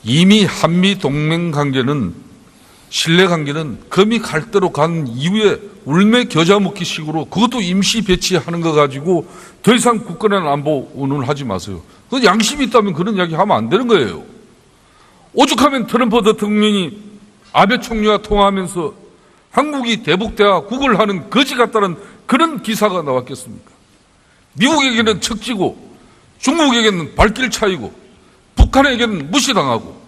이미 한미 동맹 관계는, 신뢰 관계는 금이 갈 대로 간 이후에 울매 겨자 먹기 식으로 그것도 임시 배치하는 거 가지고 더 이상 국가의 안보 운운하지 마세요. 그 양심이 있다면 그런 이야기 하면 안 되는 거예요. 오죽하면 트럼프 대통령이 아베 총리와 통화하면서 한국이 대북대화 하는 거지 같다는 그런 기사가 나왔겠습니까? 미국에게는 척지고 중국에게는 발길 차이고 북한에게는 무시당하고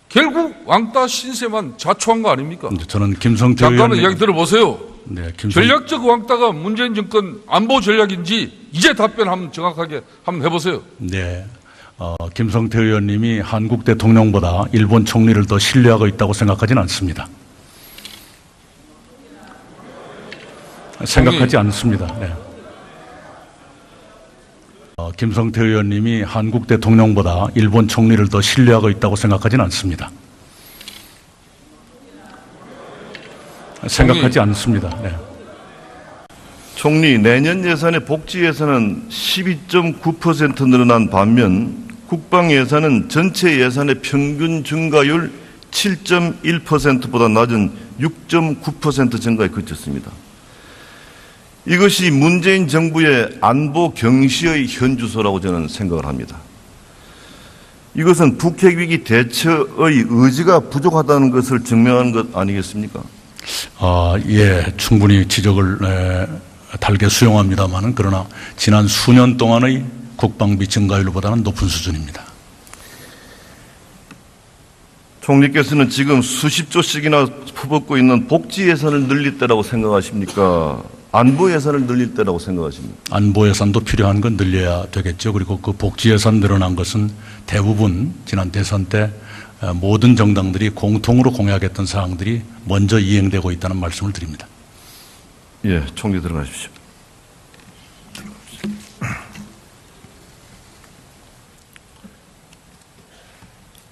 결국 왕따 신세만 자초한 거 아닙니까? 저는 김성태 잠깐만 의원님 이야기 들어보세요. 네, 전략적 왕따가 문재인 정권 안보 전략인지 이제 답변 한번 정확하게 한번 해보세요. 네, 김성태 의원님이 한국 대통령보다 일본 총리를 더 신뢰하고 있다고 생각하지는 않습니다. 생각하지 않습니다. 네. 김성태 의원님이 한국 대통령보다 일본 총리를 더 신뢰하고 있다고 생각하지는 않습니다. 생각하지 않습니다. 네. 총리, 내년 예산의 복지 예산은 12.9% 늘어난 반면 국방 예산은 전체 예산의 평균 증가율 7.1%보다 낮은 6.9% 증가에 그쳤습니다. 이것이 문재인 정부의 안보 경시의 현주소라고 저는 생각을 합니다. 이것은 북핵위기 대처의 의지가 부족하다는 것을 증명하는 것 아니겠습니까? 예, 충분히 지적을 달게 수용합니다만, 그러나 지난 수년 동안의 국방비 증가율보다는 높은 수준입니다. 총리께서는 지금 수십조씩이나 퍼붓고 있는 복지 예산을 늘릴 때라고 생각하십니까? 안보 예산을 늘릴 때라고 생각하십니까? 안보 예산도 필요한 건 늘려야 되겠죠. 그리고 그 복지 예산 늘어난 것은 대부분 지난 대선 때 모든 정당들이 공통으로 공약했던 사항들이 먼저 이행되고 있다는 말씀을 드립니다. 예, 총리 들어가십시오.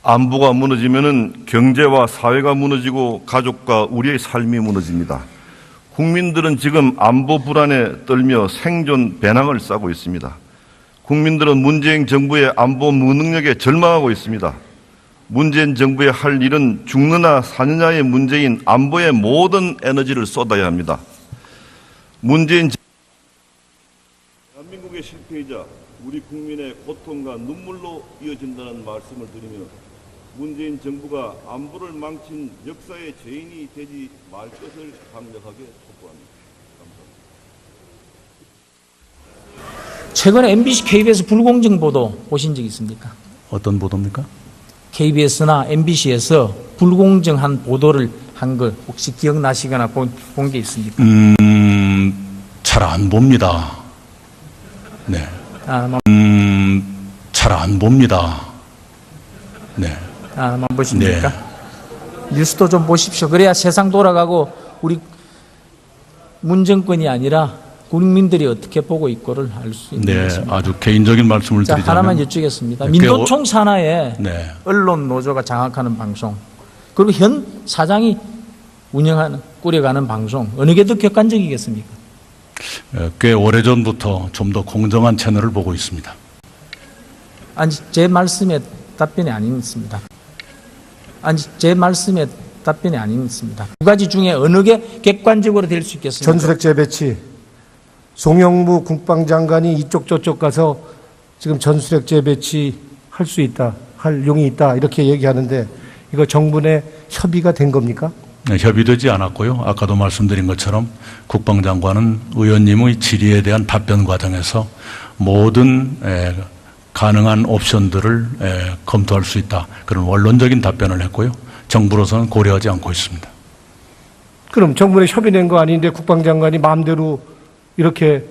안보가 무너지면은 경제와 사회가 무너지고 가족과 우리의 삶이 무너집니다. 국민들은 지금 안보 불안에 떨며 생존 배낭을 싸고 있습니다. 국민들은 문재인 정부의 안보 무능력에 절망하고 있습니다. 문재인 정부의 할 일은 죽느냐 사느냐의 문제인 안보에 모든 에너지를 쏟아야 합니다. 대한민국의 실패이자 우리 국민의 고통과 눈물로 이어진다는 말씀을 드리며 문재인 정부가 안보를 망친 역사의 죄인이 되지 말 것을 강력하게 촉구합니다. 감사합니다. 최근에 MBC, KBS 불공정 보도 보신 적 있습니까? 어떤 보도입니까? KBS나 MBC에서 불공정한 보도를 한 걸 혹시 기억나시거나 본 게 있습니까? 잘 안 봅니다. 네. 잘 안 봅니다. 네. 안 보십니까? 네. 뉴스도 좀 보십시오. 그래야 세상 돌아가고 우리 문정권이 아니라 국민들이 어떻게 보고 있고를 알 수 있는 네, 것입니다. 아주 개인적인 말씀을 드리자면 하나만 여쭙겠습니다. 민노총 산하에 네. 언론 노조가 장악하는 방송, 그리고 현 사장이 운영하는 꾸려가는 방송, 어느 게 더 객관적이겠습니까? 꽤 오래전부터 좀 더 공정한 채널을 보고 있습니다. 아니, 제 말씀에 답변이 아닙니다. 제 말씀에 답변이 아닙니다. 두 가지 중에 어느 게 객관적으로 될 수 있겠습니까? 전술핵 재배치. 송영무 국방장관이 이쪽 저쪽 가서 지금 전술핵 재배치 할 수 있다, 할 용이 있다 이렇게 얘기하는데 이거 정부 내 협의가 된 겁니까? 네, 협의되지 않았고요. 아까도 말씀드린 것처럼 국방장관은 의원님의 질의에 대한 답변 과정에서 모든 가능한 옵션들을 검토할 수 있다, 그런 원론적인 답변을 했고요. 정부로서는 고려하지 않고 있습니다. 그럼 정부에 협의된 거 아닌데 국방장관이 마음대로 이렇게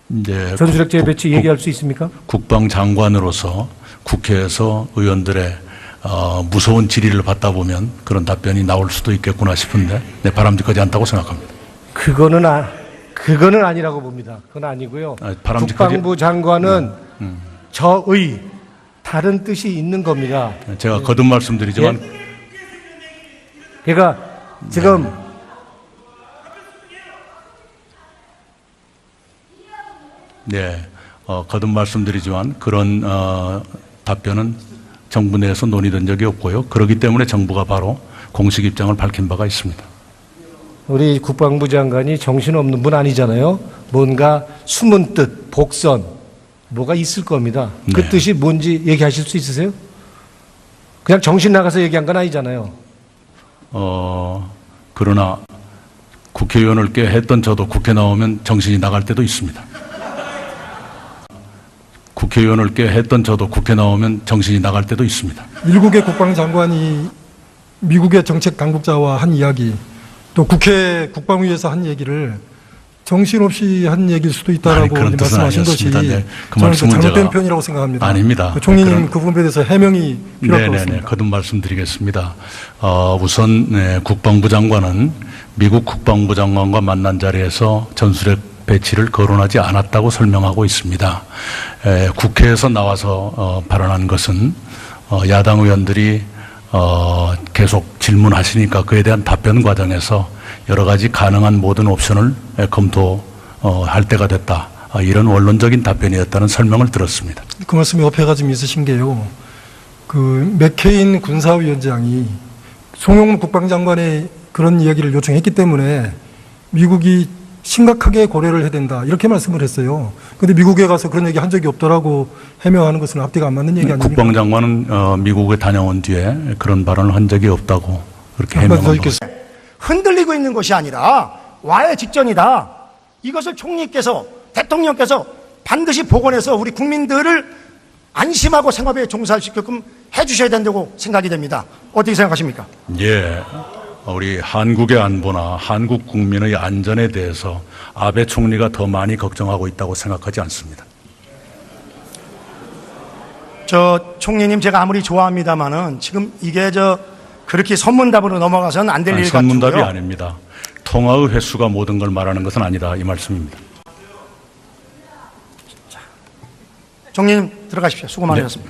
이제 전술핵 재배치 얘기할 수 있습니까? 국방장관으로서 국회에서 의원들의 무서운 질의를 받다 보면 그런 답변이 나올 수도 있겠구나 싶은데, 네, 바람직하지 않다고 생각합니다. 그거는 아니라고 봅니다. 그건 아니고요. 국방부 장관은 저의 다른 뜻이 있는 겁니다. 제가 거듭 말씀드리지만, 그러니까 지금 거듭 말씀드리지만 그런 답변은 정부 내에서 논의된 적이 없고요. 그렇기 때문에 정부가 바로 공식 입장을 밝힌 바가 있습니다. 우리 국방부 장관이 정신없는 분 아니잖아요. 뭔가 숨은 뜻, 복선, 뭐가 있을 겁니다. 그 네. 뜻이 뭔지 얘기하실 수 있으세요? 그냥 정신 나가서 얘기한 건 아니잖아요. 그러나 국회의원을 꽤 했던 저도 국회 나오면 정신이 나갈 때도 있습니다. 국회의원을 꽤 했던 저도 국회 나오면 정신이 나갈 때도 있습니다. 미국의 국방장관이 미국의 정책 당국자와 한 이야기, 또 국회 국방위에서 한 얘기를 정신없이 한 얘기일 수도 있다라고 그런 뜻은 말씀하신 것이 아니었습니다. 네, 그 저는 말씀은 잘못된 제가 표현이라고 생각합니다. 아닙니다. 총리님 그 부분에 대해서 해명이 필요할 것 네네네. 같습니다. 거듭 말씀드리겠습니다. 우선 국방부 장관은 미국 국방부 장관과 만난 자리에서 전술핵 배치를 거론하지 않았다고 설명하고 있습니다. 국회에서 나와서 발언한 것은 야당 의원들이 계속 질문하시니까 그에 대한 답변 과정에서 여러 가지 가능한 모든 옵션을 검토할 때가 됐다. 이런 원론적인 답변이었다는 설명을 들었습니다. 그 말씀에 어폐가 좀 있으신 게요. 그 맥케인 군사위원장이 송영무 국방장관의 그런 이야기를 요청했기 때문에 미국이 심각하게 고려를 해야 된다. 이렇게 말씀을 했어요. 그런데 미국에 가서 그런 얘기 한 적이 없더라고 해명하는 것은 앞뒤가 안 맞는 얘기 아닙니까? 국방장관은 미국에 다녀온 뒤에 그런 발언을 한 적이 없다고 그렇게 한마디 더 해명한 있겠습니다. 겁니다. 흔들리고 있는 것이 아니라 와해 직전이다. 이것을 총리께서 대통령께서 반드시 복원해서 우리 국민들을 안심하고 생활에 종사할 수 있게끔 해주셔야 된다고 생각이 됩니다. 어떻게 생각하십니까? 예. 우리 한국의 안보나 한국 국민의 안전에 대해서 아베 총리가 더 많이 걱정하고 있다고 생각하지 않습니다. 저 총리님 제가 아무리 좋아합니다만은 지금 이게 그렇게 선문답으로 넘어가서는 안 될 일 같고요. 선문답이 아닙니다. 통화의 횟수가 모든 걸 말하는 것은 아니다 이 말씀입니다. 총리님 들어가십시오. 수고 많으셨습니다.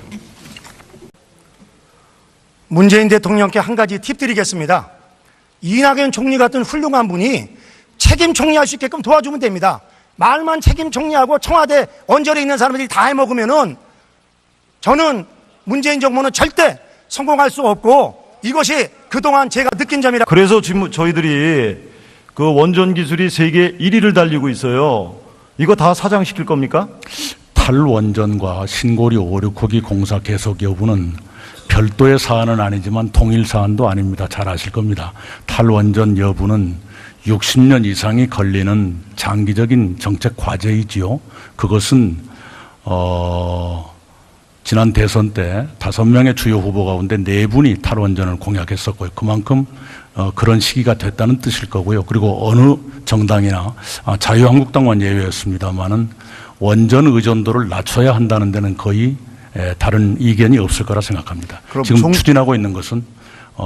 문재인 대통령께 한 가지 팁 드리겠습니다. 이낙연 총리 같은 훌륭한 분이 책임 총리할 수 있게끔 도와주면 됩니다. 말만 책임 총리하고 청와대 언저리에 있는 사람들이 다 해먹으면은 저는 문재인 정부는 절대 성공할 수 없고 이것이 그동안 제가 느낀 점이라. 그래서 지금 저희들이 그 원전 기술이 세계 1위를 달리고 있어요. 이거 다 사장시킬 겁니까? 탈원전과 신고리 5,6호기 공사 계속 여부는 별도의 사안은 아니지만 통일 사안도 아닙니다. 잘 아실 겁니다. 탈원전 여부는 60년 이상이 걸리는 장기적인 정책 과제이지요. 그것은 지난 대선 때 5명의 주요 후보 가운데 4분이 탈원전을 공약했었고요. 그만큼 그런 시기가 됐다는 뜻일 거고요. 그리고 어느 정당이나 자유한국당만 예외였습니다만은 원전 의존도를 낮춰야 한다는 데는 거의 다른 이견이 없을 거라 생각합니다. 지금 추진하고 있는 것은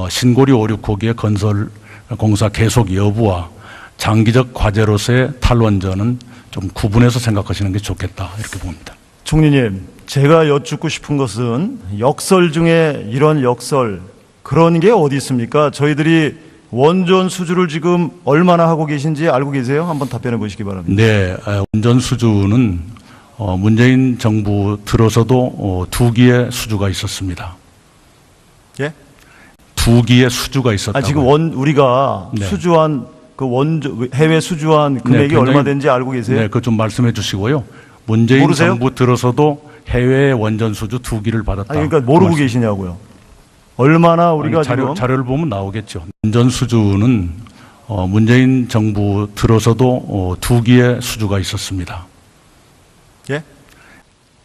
신고리 5,6호기의 건설 공사 계속 여부와 장기적 과제로서의 탈원전은 좀 구분해서 생각하시는 게 좋겠다 이렇게 봅니다. 총리님, 제가 여쭙고 싶은 것은 역설 중에 이런 역설 그런 게 어디 있습니까? 저희들이 원전 수주를 지금 얼마나 하고 계신지 알고 계세요? 한번 답변해 보시기 바랍니다. 네, 원전 수주는 문재인 정부 들어서도 2기의 수주가 있었습니다. 예? 2기의 수주가 있었다고요. 지금 우리가 네. 수주한 해외 수주한 금액이 굉장히- 얼마 되는지 알고 계세요? 네, 그거 좀 말씀해 주시고요. 문재인 모르세요? 정부 들어서도 해외 원전 수주 2기를 받았다. 그러니까 모르고 그 말씀. 계시냐고요. 얼마나 우리가 지금 자료를 보면 나오겠죠. 원전 수주는 문재인 정부 들어서도 2기의 수주가 있었습니다. 예?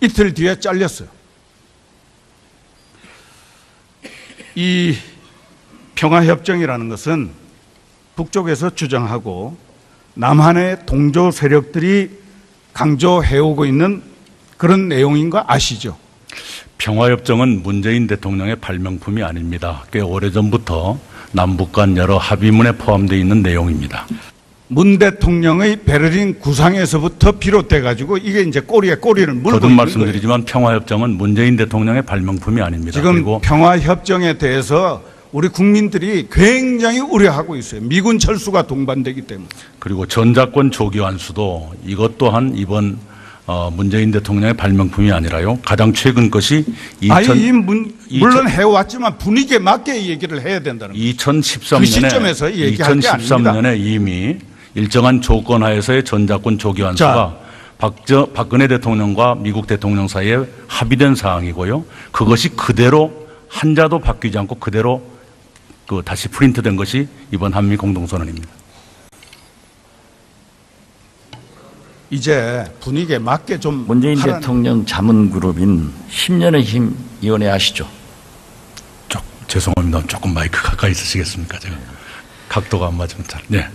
이틀 뒤에 잘렸어요. 이 평화협정이라는 것은 북쪽에서 주장하고 남한의 동조 세력들이 강조해오고 있는 그런 내용인 거 아시죠? 평화협정은 문재인 대통령의 발명품이 아닙니다. 꽤 오래전부터 남북 간 여러 합의문에 포함되어 있는 내용입니다. 문 대통령의 베를린 구상에서부터 비롯돼 가지고 이게 이제 꼬리에 꼬리를 물고 거듭 있는 거예요. 말씀드리지만 평화협정은 문재인 대통령의 발명품이 아닙니다. 지금 그리고 평화협정에 대해서 우리 국민들이 굉장히 우려하고 있어요. 미군 철수가 동반되기 때문에. 그리고 전작권 조기 환수도 이것 또한 이번 문재인 대통령의 발명품이 아니라요. 가장 최근 것이 물론 해왔지만 분위기에 맞게 얘기를 해야 된다는 거죠. 2013년에 그 시점에서 얘기할 게 아닙니다. 2013년에 이미 일정한 조건 하에서의 전작권 조기환수가 박근혜 대통령과 미국 대통령 사이에 합의된 사항이고요. 그것이 그대로 한자도 바뀌지 않고 그대로 다시 프린트된 것이 이번 한미 공동선언입니다. 이제 분위기에 맞게 좀 문재인 대통령 자문그룹인 10년의 힘 위원회 아시죠? 죄송합니다. 조금 마이크 가까이 있으시겠습니까? 제가 각도가 안 맞으면 잘. 네.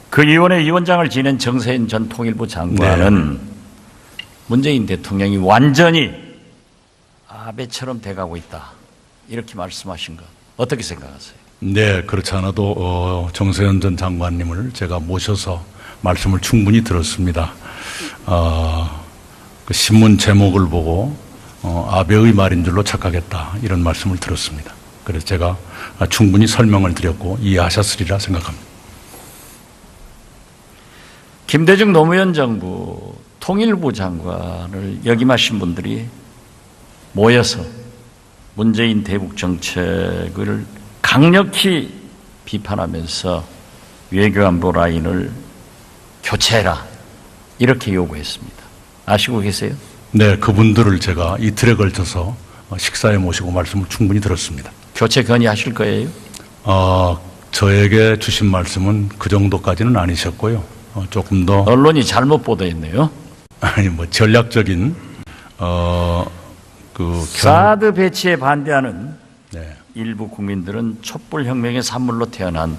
그 위원회 위원장을 지낸 정세현 전 통일부 장관은 문재인 대통령이 완전히 아베처럼 돼가고 있다. 이렇게 말씀하신 것 어떻게 생각하세요? 네, 그렇지 않아도 정세현 전 장관님을 제가 모셔서 말씀을 충분히 들었습니다. 그 신문 제목을 보고 아베의 말인 줄로 착각했다 이런 말씀을 들었습니다. 그래서 제가 충분히 설명을 드렸고 이해하셨으리라 생각합니다. 김대중 노무현 정부 통일부 장관을 역임하신 분들이 모여서 문재인 대북 정책을 강력히 비판하면서 외교안보 라인을 교체해라 이렇게 요구했습니다. 아시고 계세요? 네, 그분들을 제가 이틀에 걸쳐서 식사에 모시고 말씀을 충분히 들었습니다. 교체 건의하실 거예요? 저에게 주신 말씀은 그 정도까지는 아니셨고요. 조금 더 언론이 잘못 보도했네요. 아니 전략적인 사드 배치에 반대하는 네. 일부 국민들은 촛불혁명의 산물로 태어난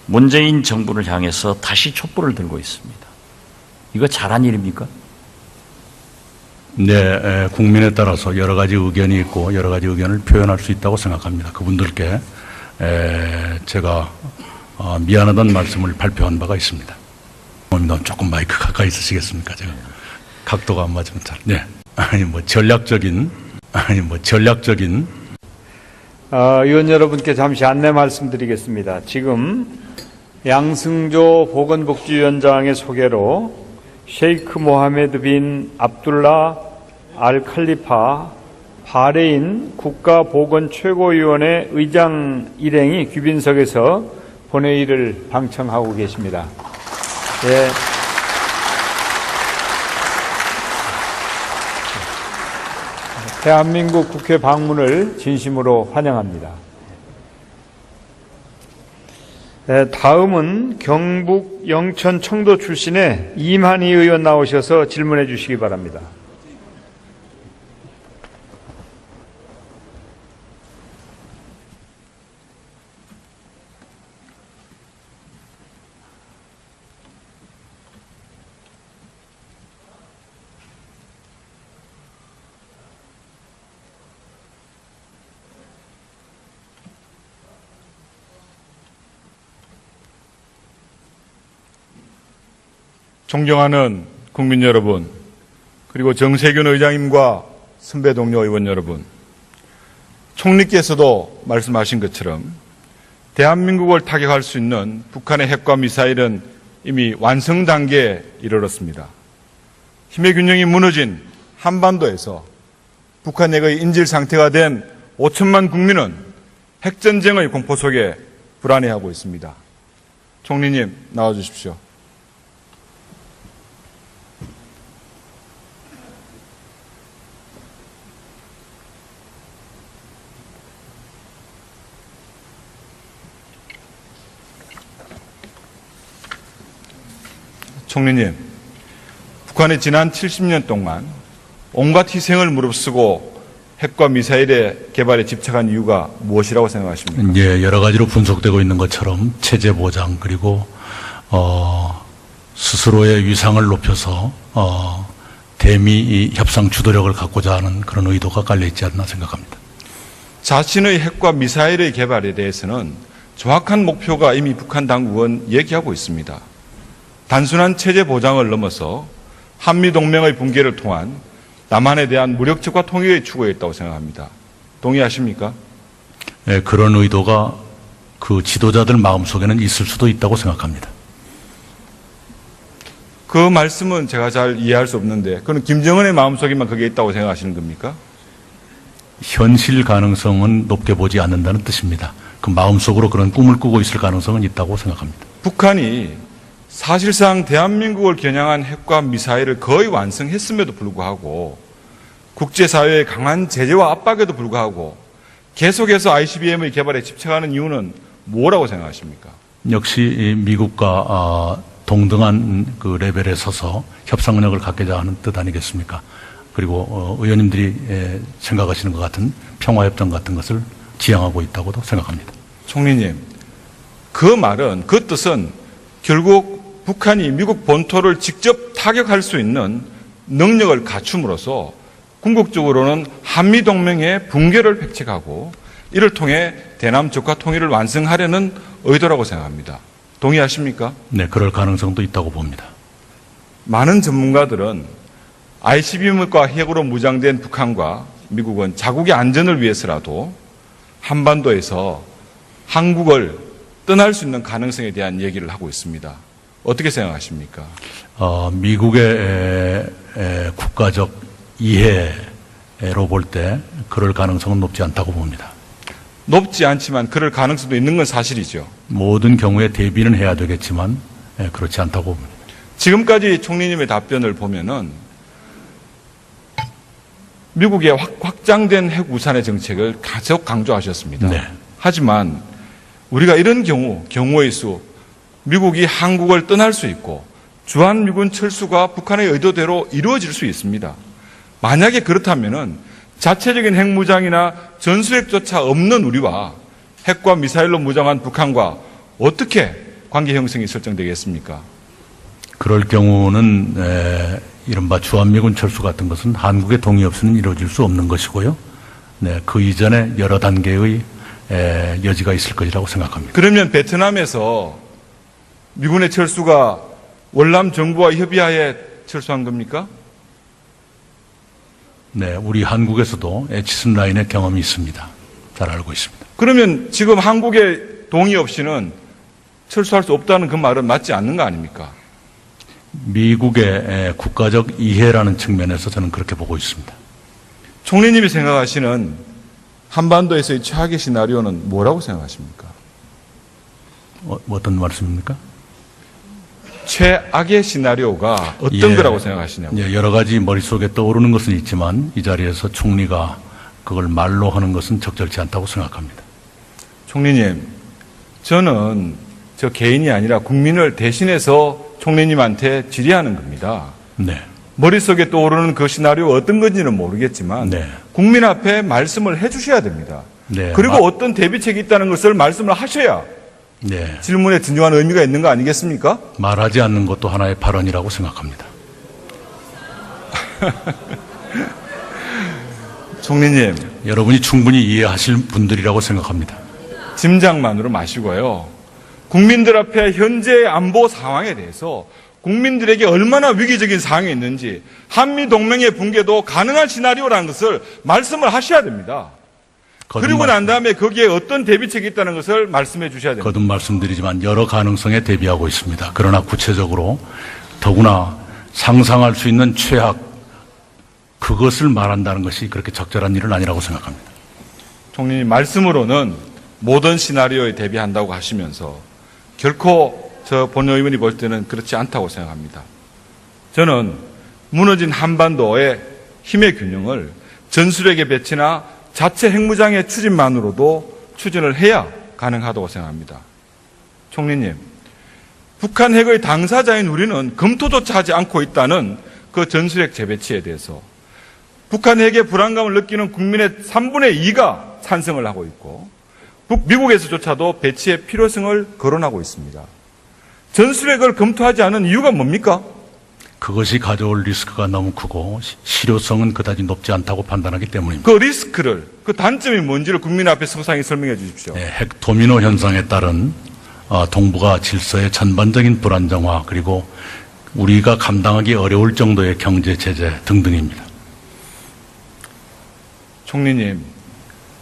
문재인 정부를 향해서 다시 촛불을 들고 있습니다. 이거 잘한 일입니까? 네, 국민에 따라서 여러 가지 의견이 있고 여러 가지 의견을 표현할 수 있다고 생각합니다. 그분들께 제가 미안하다는 말씀을 발표한 바가 있습니다. 조금 마이크 가까이 있으시겠습니까? 제가 각도가 안 맞으면 잘. 네, 전략적인 의원 여러분께 잠시 안내 말씀드리겠습니다. 지금 양승조 보건복지위원장의 소개로 셰이크 모하메드 빈 압둘라 알 칼리파 바레인 국가보건 최고위원회 의장 일행이 귀빈석에서 본회의를 방청하고 계십니다. 예. 대한민국 국회 방문을 진심으로 환영합니다. 다음은 경북 영천 청도 출신의 이만희 의원 나오셔서 질문해 주시기 바랍니다. 존경하는 국민 여러분, 그리고 정세균 의장님과 선배 동료 의원 여러분, 총리께서도 말씀하신 것처럼 대한민국을 타격할 수 있는 북한의 핵과 미사일은 이미 완성 단계에 이르렀습니다. 힘의 균형이 무너진 한반도에서 북한 핵의 인질 상태가 된 5천만 국민은 핵전쟁의 공포 속에 불안해하고 있습니다. 총리님, 나와주십시오. 총리님, 북한이 지난 70년 동안 온갖 희생을 무릅쓰고 핵과 미사일의 개발에 집착한 이유가 무엇이라고 생각하십니까? 예, 여러 가지로 분석되고 있는 것처럼 체제 보장 그리고 스스로의 위상을 높여서 대미 협상 주도력을 갖고자 하는 그런 의도가 깔려 있지 않나 생각합니다. 자신의 핵과 미사일의 개발에 대해서는 정확한 목표가 이미 북한 당국은 얘기하고 있습니다. 단순한 체제 보장을 넘어서 한미동맹의 붕괴를 통한 남한에 대한 무력적과 통일의 추구에 있다고 생각합니다. 동의하십니까? 네, 그런 의도가 그 지도자들 마음속에는 있을 수도 있다고 생각합니다. 그 말씀은 제가 잘 이해할 수 없는데 그건 김정은의 마음속에만 그게 있다고 생각하시는 겁니까? 현실 가능성은 높게 보지 않는다는 뜻입니다. 그 마음속으로 그런 꿈을 꾸고 있을 가능성은 있다고 생각합니다. 북한이 사실상 대한민국을 겨냥한 핵과 미사일을 거의 완성했음에도 불구하고 국제사회의 강한 제재와 압박에도 불구하고 계속해서 ICBM의 개발에 집착하는 이유는 뭐라고 생각하십니까? 역시 미국과 동등한 그 레벨에 서서 협상력을 갖고자 하는 뜻 아니겠습니까? 그리고 의원님들이 생각하시는 것 같은 평화협정 같은 것을 지향하고 있다고도 생각합니다. 총리님, 그 말은, 그 뜻은 결국 북한이 미국 본토를 직접 타격할 수 있는 능력을 갖춤으로써 궁극적으로는 한미동맹의 붕괴를 획책하고 이를 통해 대남 적화 통일을 완성하려는 의도라고 생각합니다. 동의하십니까? 네, 그럴 가능성도 있다고 봅니다. 많은 전문가들은 ICBM과 핵으로 무장된 북한과 미국은 자국의 안전을 위해서라도 한반도에서 한국을 떠날 수 있는 가능성에 대한 얘기를 하고 있습니다. 어떻게 생각하십니까? 미국의 국가적 이해로 볼 때 그럴 가능성은 높지 않다고 봅니다. 높지 않지만 그럴 가능성도 있는 건 사실이죠. 모든 경우에 대비는 해야 되겠지만 그렇지 않다고 봅니다. 지금까지 총리님의 답변을 보면은 미국의 확장된 핵 우산의 정책을 계속 강조하셨습니다. 네. 하지만 우리가 이런 경우의 수, 미국이 한국을 떠날 수 있고 주한미군 철수가 북한의 의도대로 이루어질 수 있습니다. 만약에 그렇다면은 자체적인 핵무장이나 전술핵조차 없는 우리와 핵과 미사일로 무장한 북한과 어떻게 관계 형성이 설정되겠습니까? 그럴 경우는 이른바 주한미군 철수 같은 것은 한국의 동의 없이는 이루어질 수 없는 것이고요. 네, 그 이전에 여러 단계의 여지가 있을 것이라고 생각합니다. 그러면 베트남에서 미군의 철수가 월남 정부와 협의하에 철수한 겁니까? 네, 우리 한국에서도 에치슨 라인의 경험이 있습니다. 잘 알고 있습니다. 그러면 지금 한국의 동의 없이는 철수할 수 없다는 그 말은 맞지 않는 거 아닙니까? 미국의 국가적 이해라는 측면에서 저는 그렇게 보고 있습니다. 총리님이 생각하시는 한반도에서의 최악의 시나리오는 뭐라고 생각하십니까? 어떤 말씀입니까? 최악의 시나리오가 어떤 거라고 생각하시냐고요? 예, 여러 가지 머릿속에 떠오르는 것은 있지만 이 자리에서 총리가 그걸 말로 하는 것은 적절치 않다고 생각합니다. 총리님, 저는 저 개인이 아니라 국민을 대신해서 총리님한테 질의하는 겁니다. 네. 머릿속에 떠오르는 그 시나리오 어떤 건지는 모르겠지만 네. 국민 앞에 말씀을 해 주셔야 됩니다. 네. 그리고 어떤 대비책이 있다는 것을 말씀을 하셔야 네. 질문에 진정한 의미가 있는 거 아니겠습니까? 말하지 않는 것도 하나의 발언이라고 생각합니다. 총리님, 여러분이 충분히 이해하실 분들이라고 생각합니다. 짐작만으로 마시고요. 국민들 앞에 현재의 안보 상황에 대해서 국민들에게 얼마나 위기적인 상황이 있는지 한미동맹의 붕괴도 가능한 시나리오라는 것을 말씀을 하셔야 됩니다. 그리고 난 다음에 거기에 어떤 대비책이 있다는 것을 말씀해 주셔야 됩니다. 거듭 말씀드리지만 여러 가능성에 대비하고 있습니다. 그러나 구체적으로 더구나 상상할 수 있는 최악, 그것을 말한다는 것이 그렇게 적절한 일은 아니라고 생각합니다. 총리님 말씀으로는 모든 시나리오에 대비한다고 하시면서 결코 저 본 의원이 볼 때는 그렇지 않다고 생각합니다. 저는 무너진 한반도의 힘의 균형을 전술핵의 배치나 자체 핵무장의 추진만으로도 추진을 해야 가능하다고 생각합니다. 총리님, 북한 핵의 당사자인 우리는 검토조차 하지 않고 있다는 그 전술핵 재배치에 대해서 북한 핵의 불안감을 느끼는 국민의 3분의 2가 찬성을 하고 있고 미국에서조차도 배치의 필요성을 거론하고 있습니다. 전술핵을 검토하지 않은 이유가 뭡니까? 그것이 가져올 리스크가 너무 크고 실효성은 그다지 높지 않다고 판단하기 때문입니다. 그 리스크를, 그 단점이 뭔지를 국민 앞에 소상히 설명해 주십시오. 네, 핵 도미노 현상에 따른 동북아 질서의 전반적인 불안정화, 그리고 우리가 감당하기 어려울 정도의 경제 제재 등등입니다. 총리님,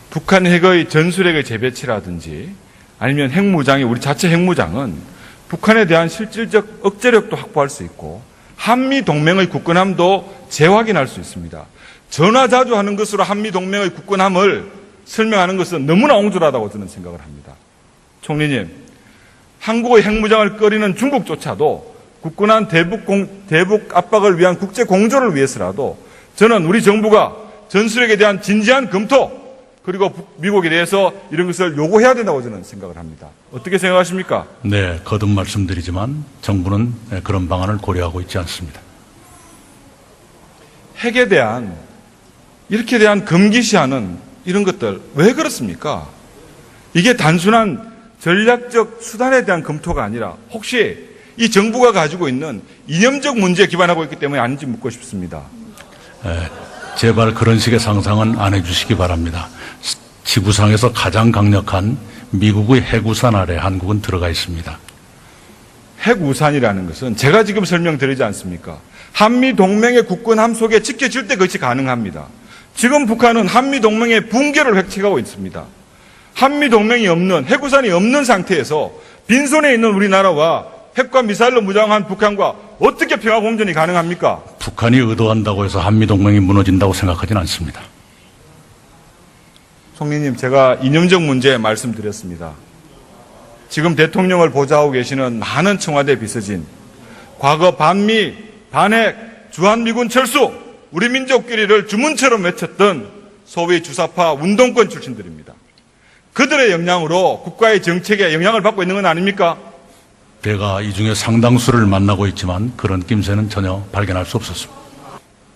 북한 핵의 전술핵의 재배치라든지 아니면 핵무장이, 우리 자체 핵무장은 북한에 대한 실질적 억제력도 확보할 수 있고 한미 동맹의 굳건함도 재확인할 수 있습니다. 전화자주 하는 것으로 한미 동맹의 굳건함을 설명하는 것은 너무나 옹졸하다고 저는 생각을 합니다. 총리님, 한국의 핵무장을 꺼리는 중국조차도 굳건한 대북 압박을 위한 국제 공조를 위해서라도 저는 우리 정부가 전술핵에 대한 진지한 검토 그리고 미국에 대해서 이런 것을 요구해야 된다고 저는 생각을 합니다. 어떻게 생각하십니까? 네, 거듭 말씀드리지만 정부는 그런 방안을 고려하고 있지 않습니다. 핵에 대한 이렇게 대한 금기시하는 이런 것들 왜 그렇습니까? 이게 단순한 전략적 수단에 대한 검토가 아니라 혹시 이 정부가 가지고 있는 이념적 문제에 기반하고 있기 때문에 아닌지 묻고 싶습니다. 제발 그런 식의 상상은 안 해주시기 바랍니다. 지구상에서 가장 강력한 미국의 핵우산 아래 한국은 들어가 있습니다. 핵우산이라는 것은 제가 지금 설명드리지 않습니까? 한미 동맹의 굳건함 속에 지켜질 때 그것이 가능합니다. 지금 북한은 한미 동맹의 붕괴를 획책하고 있습니다. 한미 동맹이 없는 핵우산이 없는 상태에서 빈손에 있는 우리나라와 핵과 미사일로 무장한 북한과 어떻게 평화 공존이 가능합니까? 북한이 의도한다고 해서 한미 동맹이 무너진다고 생각하지는 않습니다. 총리님, 제가 이념적 문제 말씀드렸습니다. 지금 대통령을 보좌하고 계시는 많은 청와대 비서진, 과거 반미, 반핵, 주한미군 철수, 우리 민족끼리를 주문처럼 외쳤던 소위 주사파 운동권 출신들입니다. 그들의 영향으로 국가의 정책에 영향을 받고 있는 건 아닙니까? 내가 이 중에 상당수를 만나고 있지만 그런 낌새는 전혀 발견할 수 없었습니다.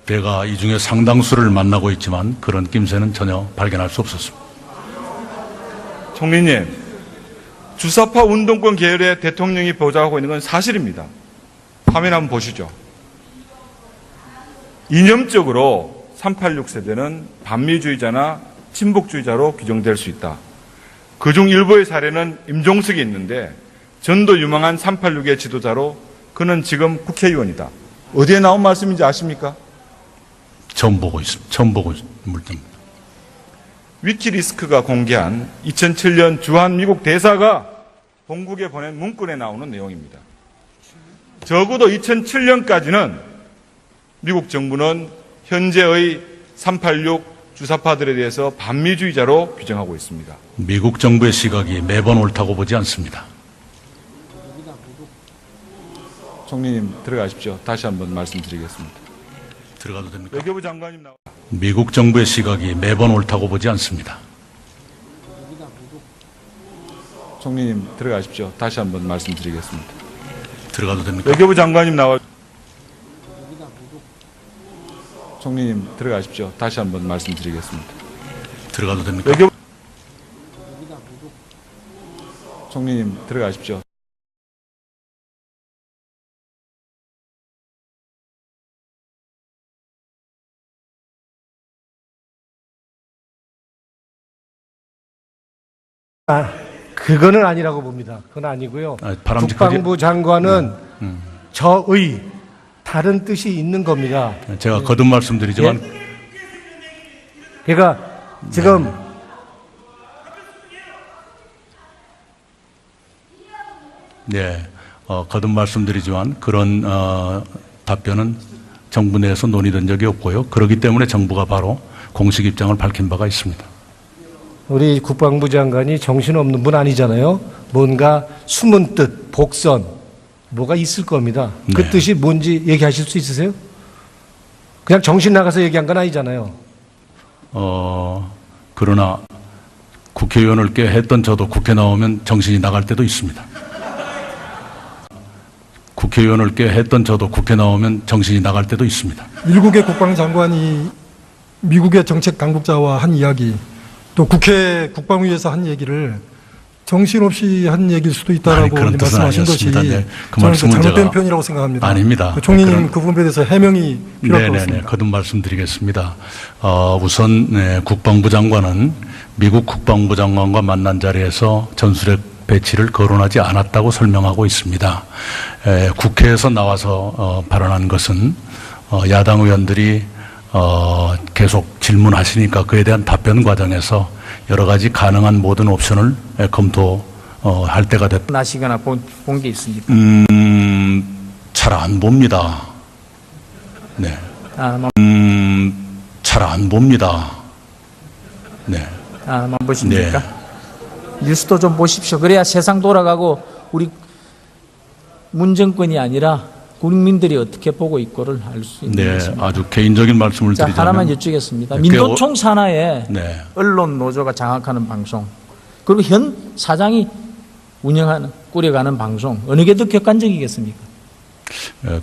내가 이 중에 상당수를 만나고 있지만 그런 낌새는 전혀 발견할 수 없었습니다. 총리님, 주사파 운동권 계열의 대통령이 보좌하고 있는 건 사실입니다. 화면 한번 보시죠. 이념적으로 386 세대는 반미주의자나 친북주의자로 규정될 수 있다. 그중 일부의 사례는 임종석이 있는데 전도 유망한 386의 지도자로 그는 지금 국회의원이다. 어디에 나온 말씀인지 아십니까? 처음 보고 있습니다. 처음 보고 물듭니다. 위키리스크가 공개한 2007년 주한 미국 대사가 본국에 보낸 문건에 나오는 내용입니다. 적어도 2007년까지는 미국 정부는 현재의 386 주사파들에 대해서 반미주의자로 규정하고 있습니다. 미국 정부의 시각이 매번 옳다고 보지 않습니다. 총리님, 들어가십시오. 다시 한번 말씀드리겠습니다. 들어가도 됩니까? 외교부 장관님 나와. 미국 정부의 시각이 매번 옳다고 보지 않습니다. 총리님, 들어가십시오. 다시 한번 말씀드리겠습니다. 들어가도 됩니까? 외교부 장관님 나와. 총리님, 들어가십시오. 다시 한번 말씀드리겠습니다. 들어가도 됩니까? 외교부 총리님, 들어가십시오. 그거는 아니라고 봅니다. 그건 아니고요. 바람직하게- 국방부 장관은 저의 다른 뜻이 있는 겁니다. 제가 거듭 말씀드리지만 그러니까 지금 거듭 말씀드리지만 그런 답변은 정부 내에서 논의된 적이 없고요. 그렇기 때문에 정부가 바로 공식 입장을 밝힌 바가 있습니다. 우리 국방부 장관이 정신없는 분 아니잖아요. 뭔가 숨은 뜻, 복선, 뭐가 있을 겁니다. 그 네. 뜻이 뭔지 얘기하실 수 있으세요? 그냥 정신 나가서 얘기한 건 아니잖아요. 그러나 국회의원을 꽤 했던 저도 국회 나오면 정신이 나갈 때도 있습니다. 국회의원을 꽤 했던 저도 국회 나오면 정신이 나갈 때도 있습니다. 일국의 국방장관이 미국의 정책 당국자와 한 이야기, 또 국회 국방위에서 한 얘기를 정신없이 한 얘기일 수도 있다라고 그런 뜻은 말씀하신 것이 아니었습니다. 네, 그 저는 말씀은 잘못된 제가 표현이라고 생각합니다. 아닙니다. 총리님 그 부분에 대해서 해명이 필요할 것 같습니다. 거듭 말씀드리겠습니다. 우선 국방부 장관은 미국 국방부 장관과 만난 자리에서 전술핵 배치를 거론하지 않았다고 설명하고 있습니다. 국회에서 나와서 발언한 것은 야당 의원들이 계속 질문하시니까 그에 대한 답변 과정에서 여러 가지 가능한 모든 옵션을 검토할 때가 됐다. 나시거나 본 게 있습니까? 잘 안 봅니다. 네. 하나만, 잘 안 봅니다. 네. 하나만 보십니까? 뉴스도 좀 보십시오. 그래야 세상 돌아가고 우리 문정권이 아니라 국민들이 어떻게 보고 있고를 알 수 있는 네. 것입니다. 아주 개인적인 말씀을 자, 드리자면 하나만 여쭈겠습니다. 네, 민노총 산하에 네. 언론 노조가 장악하는 방송, 그리고 현 사장이 운영하는, 꾸려가는 방송, 어느 게 더 객관적이겠습니까?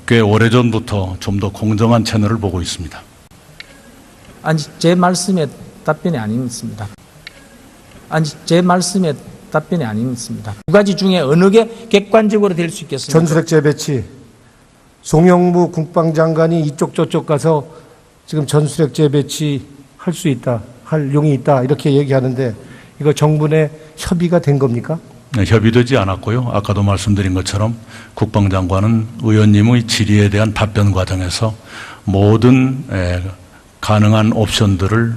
꽤 오래전부터 좀 더 공정한 채널을 보고 있습니다. 아니, 제 말씀에 답변이 아닙니다. 아니, 제 말씀에 답변이 아닙니다. 두 가지 중에 어느 게 객관적으로 될 수 있겠습니까? 전술핵 재배치, 송영무 국방장관이 이쪽 저쪽 가서 지금 전술핵 재배치 할 수 있다, 할 용이 있다 이렇게 얘기하는데 이거 정부 내 협의가 된 겁니까? 네, 협의되지 않았고요. 아까도 말씀드린 것처럼 국방장관은 의원님의 질의에 대한 답변 과정에서 모든 가능한 옵션들을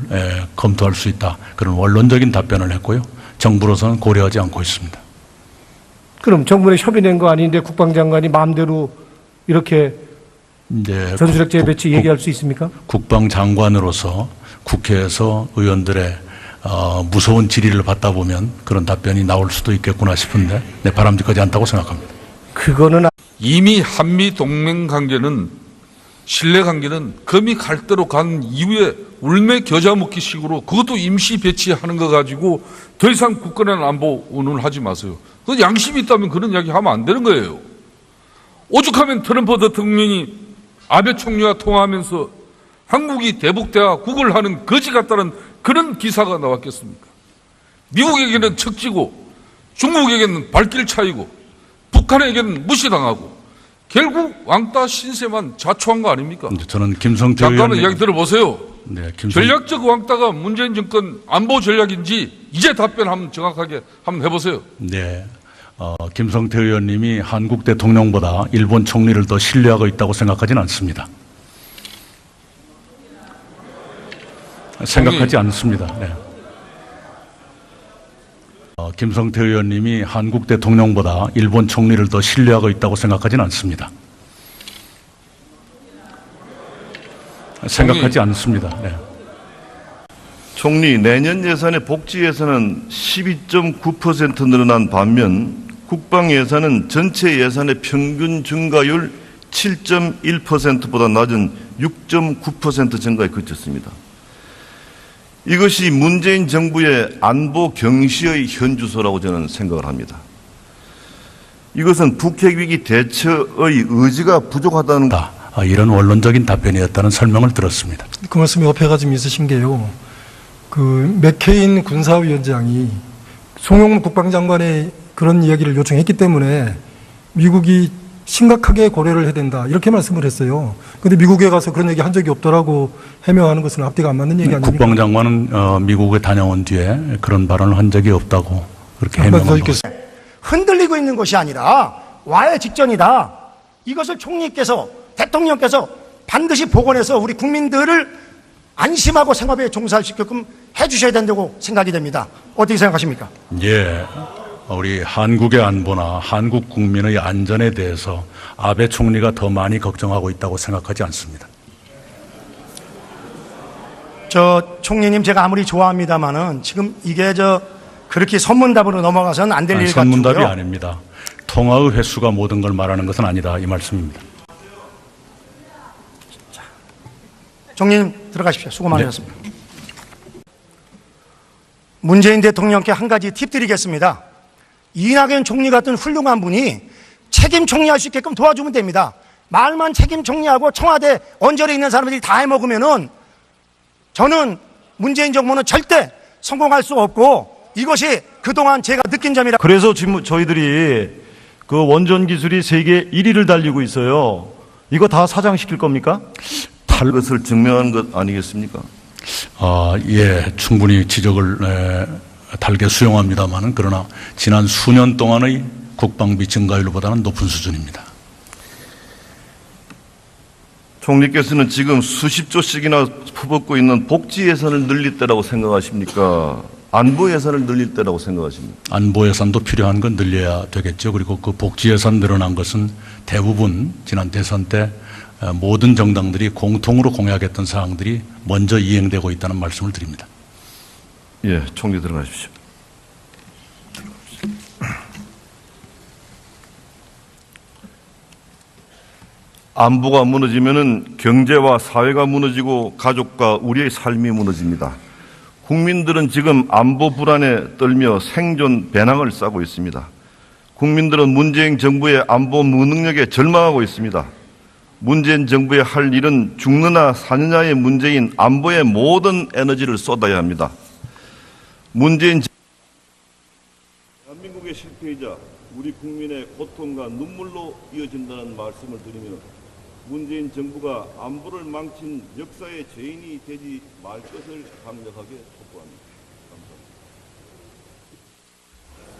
검토할 수 있다. 그런 원론적인 답변을 했고요. 정부로서는 고려하지 않고 있습니다. 그럼 정부 내 협의된 거 아닌데 국방장관이 마음대로 이렇게 이제 전술핵 재배치 얘기할 수 있습니까? 국방장관으로서 국회에서 의원들의 무서운 질의를 받다 보면 그런 답변이 나올 수도 있겠구나 싶은데 네, 바람직하지 않다고 생각합니다. 그거는 이미 한미 동맹 관계는, 신뢰 관계는 금이 갈 대로 간 이후에 울매 겨자 먹기 식으로 그것도 임시 배치하는 거 가지고 더 이상 국가의 안보 운운하지 마세요. 그 양심이 있다면 그런 이야기 하면 안 되는 거예요. 오죽하면 트럼프 대통령이 아베 총리와 통화하면서 한국이 대북대화 구걸하는 거지 같다는 그런 기사가 나왔겠습니까? 미국에게는 척지고 중국에게는 발길 차이고 북한에게는 무시당하고 결국 왕따 신세만 자초한 거 아닙니까? 저는 김성태 잠깐만 의원님 이야기 들어보세요. 네, 전략적 왕따가 문재인 정권 안보 전략인지 이제 답변 한번 정확하게 한번 해보세요. 네, 김성태 의원님이 한국 대통령보다 일본 총리를 더 신뢰하고 있다고 생각하지는 않습니다. 생각하지 않습니다. 네. 김성태 의원님이 한국 대통령보다 일본 총리를 더 신뢰하고 있다고 생각하지는 않습니다. 생각하지 않습니다. 네. 총리, 내년 예산의 복지 예산은 12.9% 늘어난 반면 국방 예산은 전체 예산의 평균 증가율 7.1%보다 낮은 6.9% 증가에 그쳤습니다. 이것이 문재인 정부의 안보 경시의 현주소라고 저는 생각을 합니다. 이것은 북핵위기 대처의 의지가 부족하다는 이런 원론적인 답변이었다는 설명을 들었습니다. 그 말씀에 어폐가 좀 있으신 게요. 그 맥케인 군사위원장이 송영무 국방장관의 그런 이야기를 요청했기 때문에 미국이 심각하게 고려를 해야 된다 이렇게 말씀을 했어요. 그런데 미국에 가서 그런 얘기 한 적이 없더라고 해명하는 것은 앞뒤가 안 맞는 얘기 아닙니까? 국방장관은 미국에 다녀온 뒤에 그런 발언을 한 적이 없다고 그렇게 해명한 것입니다. 흔들리고 있는 것이 아니라 와해 직전이다. 이것을 총리께서, 대통령께서 반드시 복원해서 우리 국민들을 안심하고 생활에 종사시게끔 해주셔야 된다고 생각이 됩니다. 어떻게 생각하십니까? 예. 우리 한국의 안보나 한국 국민의 안전에 대해서 아베 총리가 더 많이 걱정하고 있다고 생각하지 않습니다. 총리님 제가 아무리 좋아합니다만은 지금 이게 그렇게 선문답으로 넘어가서는 안 될 일 같고요. 선문답이 아닙니다. 통화의 횟수가 모든 걸 말하는 것은 아니다 이 말씀입니다. 총리님 들어가십시오. 수고 많으셨습니다. 네. 문재인 대통령께 한 가지 팁 드리겠습니다. 이낙연 총리 같은 훌륭한 분이 책임 총리할 수 있게끔 도와주면 됩니다. 말만 책임 총리하고 청와대 언저리에 있는 사람들이 다 해먹으면은 저는 문재인 정부는 절대 성공할 수 없고 이것이 그동안 제가 느낀 점이라. 그래서 지금 저희들이 그 원전 기술이 세계 1위를 달리고 있어요. 이거 다 사장시킬 겁니까? 것을 증명한 것 아니겠습니까? 예, 충분히 지적을 달게 수용합니다만은 그러나 지난 수년 동안의 국방비 증가율보다는 높은 수준입니다. 총리께서는 지금 수십 조씩이나 퍼붓고 있는 복지 예산을 늘릴 때라고 생각하십니까? 안보 예산을 늘릴 때라고 생각하십니까? 안보 예산도 필요한 건 늘려야 되겠죠. 그리고 그 복지 예산 늘어난 것은 대부분 지난 대선 때 모든 정당들이 공통으로 공약했던 사항들이 먼저 이행되고 있다는 말씀을 드립니다. 예, 총리 들어가십시오. 안보가 무너지면은 경제와 사회가 무너지고 가족과 우리의 삶이 무너집니다. 국민들은 지금 안보 불안에 떨며 생존 배낭을 싸고 있습니다. 국민들은 문재인 정부의 안보 무능력에 절망하고 있습니다. 문재인 정부의 할 일은 죽느냐 사느냐의 문제인 안보에 모든 에너지를 쏟아야 합니다. 대한민국의 실패이자 우리 국민의 고통과 눈물로 이어진다는 말씀을 드리며 문재인 정부가 안보를 망친 역사의 죄인이 되지 말 것을 강력하게 촉구합니다.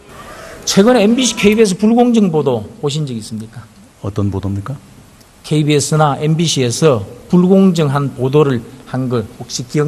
감사합니다. 최근에 MBC, KBS 불공정 보도 보신 적 있습니까? 어떤 보도입니까? KBS나 MBC에서 불공정한 보도를 한 걸 혹시 기억?